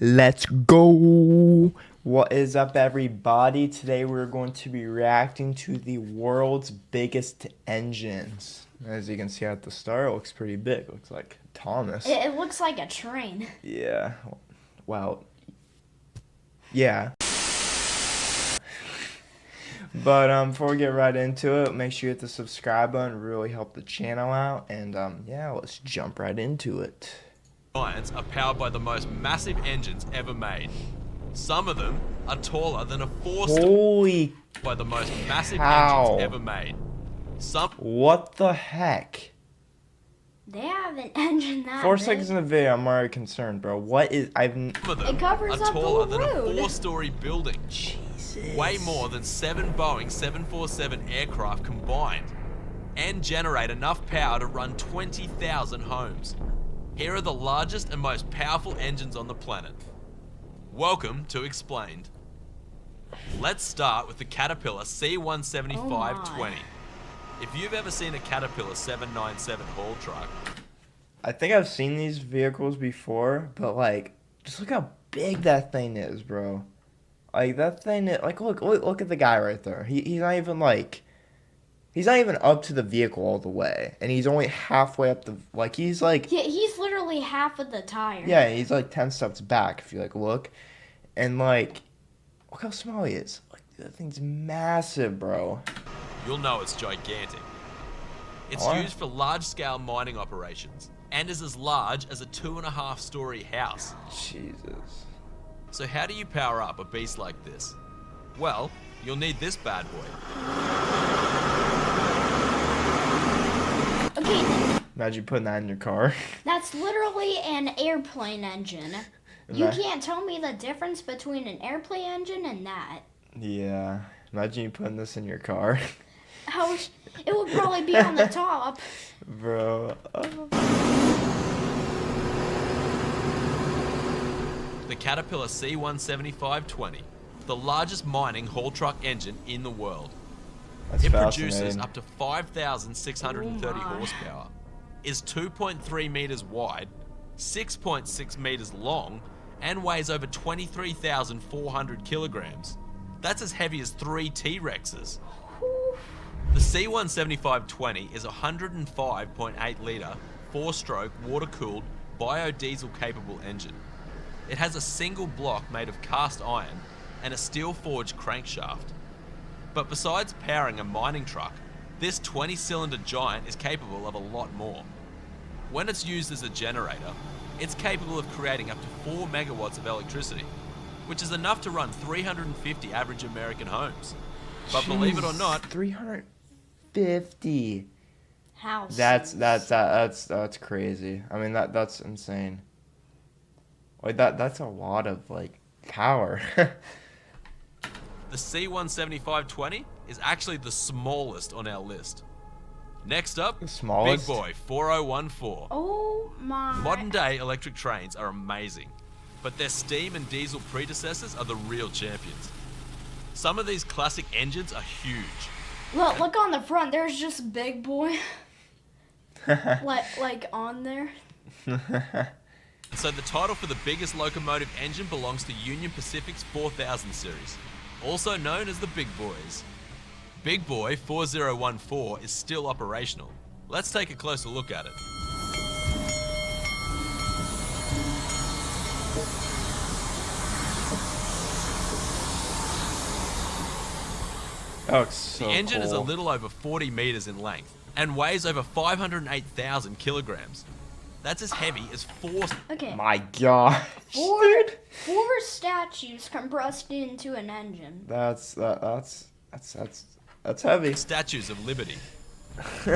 Let's go. What is up, everybody? Today we're going to be reacting to the world's biggest engines. As you can see at the start, it looks pretty big. It looks like Thomas. It looks like a train. Yeah. Well, yeah. But before we get right into it, make sure you hit the subscribe button. Really help the channel out. And yeah, let's jump right into it. Giants are powered by the most massive engines ever made. Some of them are taller than a Holy by the most massive cow. engines ever made. What the heck? They have an engine that 4 big. seconds in the video, I'm already concerned, bro. What is Some of them It covers are up the taller than road. a 4-story building. Jesus. Way more than 7 Boeing 747 aircraft combined, and generate enough power to run 20,000 homes. Here are the largest and most powerful engines on the planet. Welcome to Explained. Let's start with the Caterpillar C175-20. If you've ever seen a Caterpillar 797 haul truck, I think I've seen these vehicles before, but like, just look how big that thing is, bro. Like that thing, like look at the guy right there. He's not even like, he's not even up to the vehicle all the way, and he's only halfway up the, like he's like. Yeah, he's literally half of the tire. Yeah, he's like 10 steps back if you like look, and like, look how small he is. Like that thing's massive, bro. you'll know it's gigantic. It's What? used for large-scale mining operations and is as large as a 2.5-story house. Jesus. So how do you power up a beast like this? Well, you'll need this bad boy. Okay, Imagine putting that in your car. that's literally an airplane engine. You Ima- can't tell me the difference between an airplane engine and that. Yeah. Imagine you putting this in your car. It would probably be on the top. Bro. The Caterpillar C175-20, the largest mining haul truck engine in the world. That's It produces fascinating. up to 5,630 Oh my. horsepower, is 2.3 meters wide, 6.6 meters long, and weighs over 23,400 kilograms. That's as heavy as 3 T-Rexes. The C175-20 is a 105.8 litre, 4-stroke, water-cooled, biodiesel-capable engine. It has a single block made of cast iron and a steel-forged crankshaft. But besides powering a mining truck, this 20-cylinder giant is capable of a lot more. When it's used as a generator, it's capable of creating up to 4 megawatts of electricity, which is enough to run 350 average American homes. But believe it or not, 350. House. That's crazy. I mean that's insane. Like that's a lot of like power. the C175-20 is actually the smallest on our list. Next up, The smallest? Big Boy 4014. Oh my. Modern day electric trains are amazing, but their steam and diesel predecessors are the real champions. Some of these classic engines are huge. Look on the front. There's just Big Boy. like on there. So the title for the biggest locomotive engine belongs to Union Pacific's 4000 series, also known as the Big Boys. Big Boy 4014 is still operational. Let's take a closer look at it. That looks so The engine is a cool. little over 40 meters in length and weighs over 508,000 kilograms. That's as heavy as 4 Okay. My God. Four statues compressed into an engine. That's heavy. statues of liberty.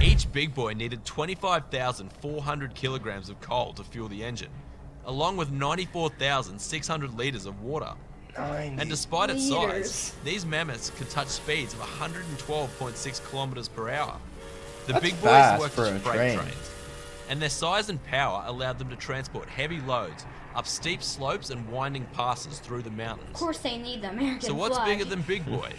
Each Big Boy needed 25,400 kilograms of coal to fuel the engine, along with 94,600 liters of water. And despite its Liters. size, these mammoths could touch speeds of 112.6 kilometers per hour. The That's Big Boys fast worked for as a freight train. trains, and their size and power allowed them to transport heavy loads up steep slopes and winding passes through the mountains. Of course, they need the American So what's flag. bigger than Big Boy?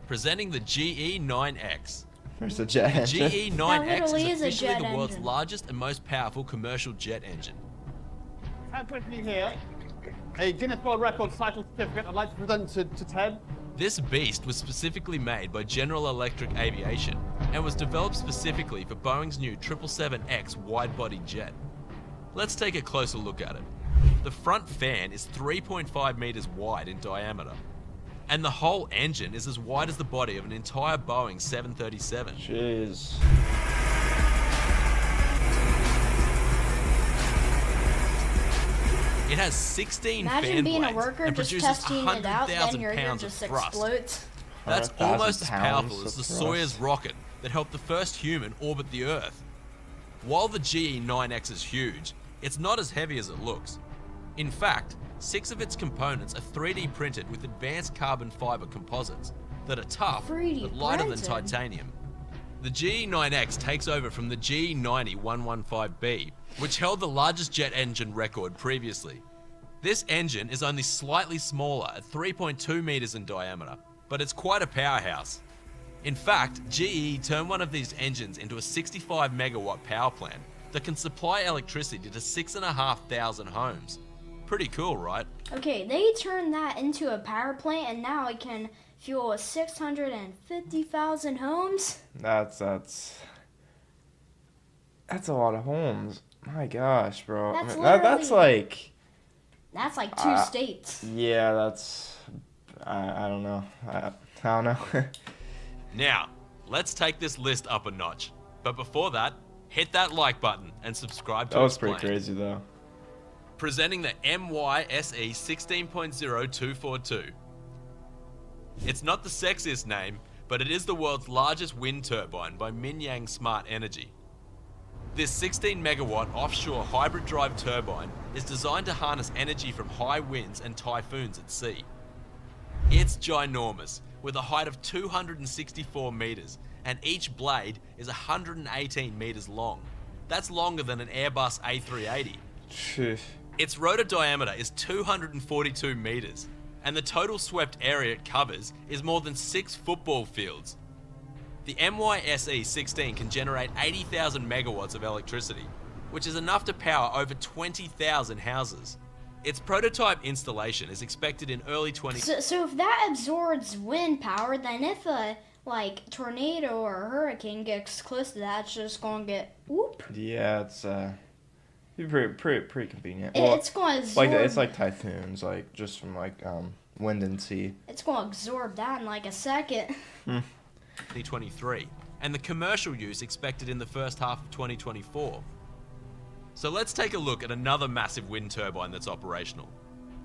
Presenting the GE9X. There's a jet engine. GE9X literally is is a officially jet the world's engine. largest and most powerful commercial jet engine. A Guinness World Records title certificate I'd like to present to Ted. This beast was specifically made by General Electric Aviation and was developed specifically for Boeing's new 777X wide-body jet. Let's take a closer look at it. The front fan is 3.5 meters wide in diameter, and the whole engine is as wide as the body of an entire Boeing 737. Jeez. It has 16 Imagine fan being a blades worker and just produces testing it out, then 100,000 your ear pounds of just thrust. explodes. That's 100,000 almost as powerful pounds as the of Soyuz thrust. rocket that helped the first human orbit the Earth. While the GE9X is huge, it's not as heavy as it looks. In fact, 6 of its components are 3D printed with advanced carbon fiber composites that are tough 3D but lighter than printed? titanium. The GE9X takes over from the GE90-115B, which held the largest jet engine record previously. This engine is only slightly smaller at 3.2 meters in diameter, but it's quite a powerhouse. In fact, GE turned one of these engines into a 65 megawatt power plant that can supply electricity to 6,500 homes. Pretty cool, right? Okay, they turned that into a power plant, and now it can fuel 650,000 homes. That's a lot of homes. My gosh, bro. That's That's like, That's like 2 states. yeah, that's, I don't know. I don't know. Now, let's take this list up a notch. But before that, hit that like button and subscribe to That was pretty Explained. crazy though. Presenting the MYSE 16.0242. It's not the sexiest name, but it is the world's largest wind turbine by Minyang Smart Energy. This 16 megawatt offshore hybrid drive turbine is designed to harness energy from high winds and typhoons at sea. It's ginormous, with a height of 264 meters, and each blade is 118 meters long. That's longer than an Airbus A380. Phew. Its rotor diameter is 242 meters, and the total swept area it covers is more than 6 football fields. The MYSE 16 can generate 80,000 megawatts of electricity, which is enough to power over 20,000 houses. Its prototype installation is expected in early 20... So if that absorbs wind power, then if a tornado or a hurricane gets close to that, it's just gonna get whoop. Yeah, it's pretty convenient. It's gonna absorb. It's like typhoons, like just from wind and sea. It's gonna absorb that in like a second. 2023, and the commercial use expected in the first half of 2024. So let's take a look at another massive wind turbine that's operational.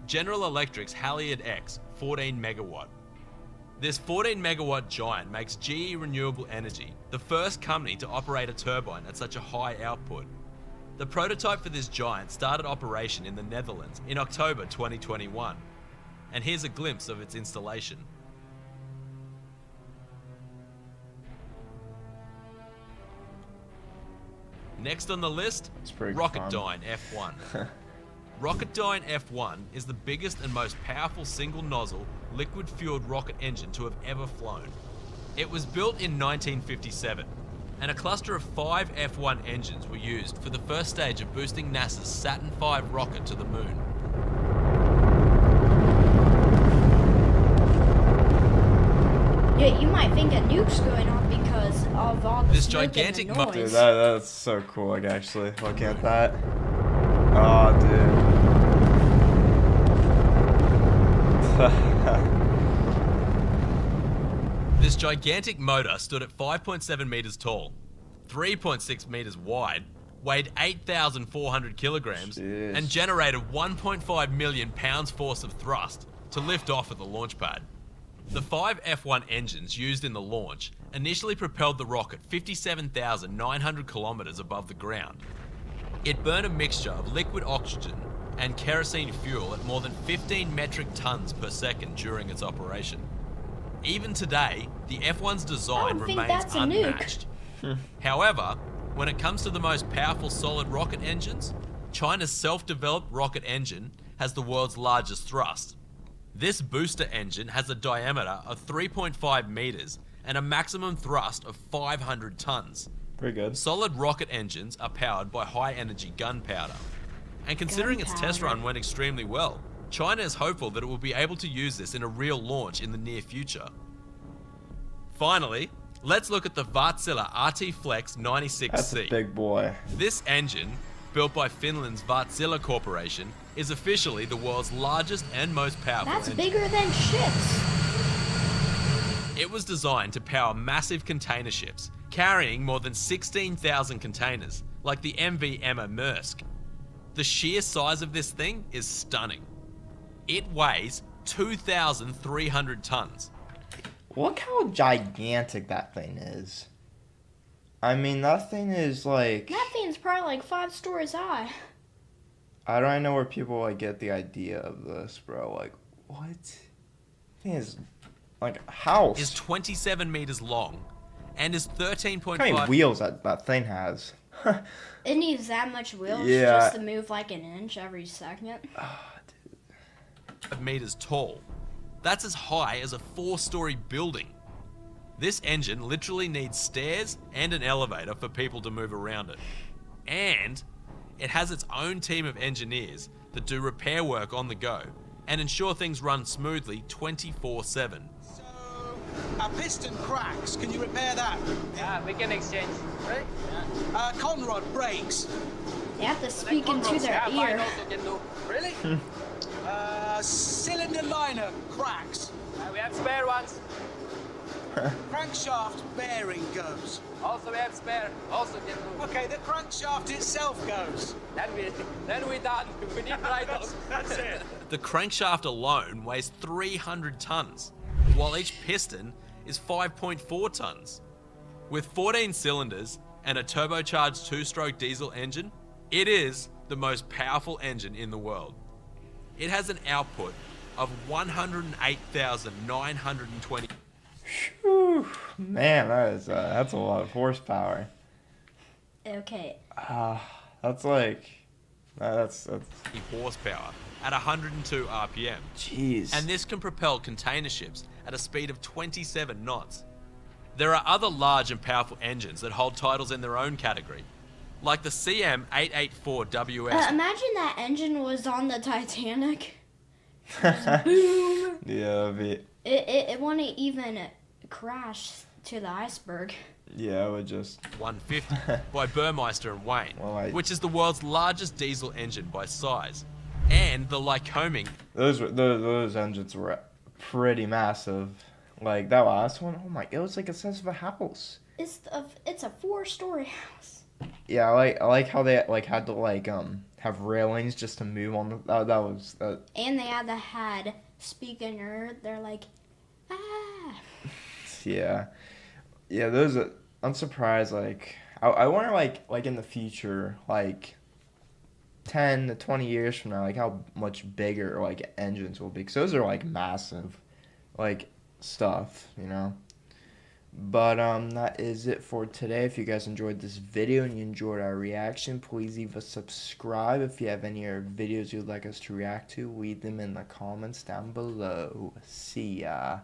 General Electric's Halliard X, 14 megawatt. This 14 megawatt giant makes GE Renewable Energy the first company to operate a turbine at such a high output. The prototype for this giant started operation in the Netherlands in October 2021. And here's a glimpse of its installation. Next on the list, It's pretty Rocketdyne F1. Rocketdyne F1 is the biggest and most powerful single-nozzle, liquid-fueled rocket engine to have ever flown. It was built in 1957, and a cluster of 5 F1 engines were used for the first stage of boosting NASA's Saturn V rocket to the moon. Yeah, you might think a nuke's going off because of all the This smoke gigantic and the mo- Dude, noise. that's so cool. Like actually, look at that. Oh, dude. This gigantic motor stood at 5.7 meters tall, 3.6 meters wide, weighed 8,400 kilograms, Jeez. and generated 1.5 million pounds force of thrust to lift off at the launch pad. The 5 F1 engines used in the launch initially propelled the rocket 57,900 kilometers above the ground. It burned a mixture of liquid oxygen and kerosene fuel at more than 15 metric tons per second during its operation. Even today, the F1's design I don't think remains that's a nuke. unmatched. However, when it comes to the most powerful solid rocket engines, China's self-developed rocket engine has the world's largest thrust. This booster engine has a diameter of 3.5 meters and a maximum thrust of 500 tons. Pretty good. Solid rocket engines are powered by high-energy gunpowder, And considering its test Gunpowder. run went extremely well, China is hopeful that it will be able to use this in a real launch in the near future. Finally, let's look at the Wärtsilä RT Flex That's a 96C. big boy. This engine, built by Finland's Wärtsilä Corporation, is officially the world's largest and most powerful That's engine. bigger than ships. It was designed to power massive container ships, carrying more than 16,000 containers, like the MV Emma Maersk. The sheer size of this thing is stunning. It weighs 2,300 tons. Look how gigantic that thing is. I mean, that thing is like... That thing's probably like 5 stories high. I don't know where people like get the idea of this, bro. Like, what? Thing is like a house. Is 27 meters long and is 13.5. How many wheels that thing has? It needs that much wheels Yeah. just to move like an inch every second. meters tall. That's as high as a 4-story building. This engine literally needs stairs and an elevator for people to move around it. And it has its own team of engineers that do repair work on the go and ensure things run smoothly 24/7. So, our piston cracks. Can you repair that? Yeah, we can exchange. Right? Conrod, brakes. They have to speak into their Yeah, mine ear. also can do. Really? Cylinder liner cracks. We have spare ones. Crankshaft bearing goes. Also we have spare. Also can do. Okay, the crankshaft itself goes. Then we done. We need right off. That's it. The crankshaft alone weighs 300 tons, while each piston is 5.4 tons. With 14 cylinders and a turbocharged 2-stroke diesel engine, it is the most powerful engine in the world. It has an output of 108,920. Whew, man, that's a lot of horsepower. Okay. That's like that's horsepower at 102 RPM. jeez. And this can propel container ships at a speed of 27 knots. There are other large and powerful engines that hold titles in their own category, like the CM884WS. Imagine that engine was on the Titanic. Boom. Yeah, It wouldn't even crash to the iceberg. it would just 150 by Burmeister and Wayne, Well, which is the world's largest diesel engine by size, and the Lycoming those engines were pretty massive. Like that last one, oh my, it was like the size of a house. It's a 4-story house. Yeah, I like how they like had to like have railings just to move on. That was And they had speaking ear. They're like, yeah. Those are, I'm surprised. Like I wonder like in the future, like 10 to 20 years from now, like how much bigger like engines will be. 'Cause those are like massive, like stuff, you know. But that is it for today. If you guys enjoyed this video and you enjoyed our reaction, please leave a subscribe. If you have any other videos you'd like us to react to, leave them in the comments down below. See ya.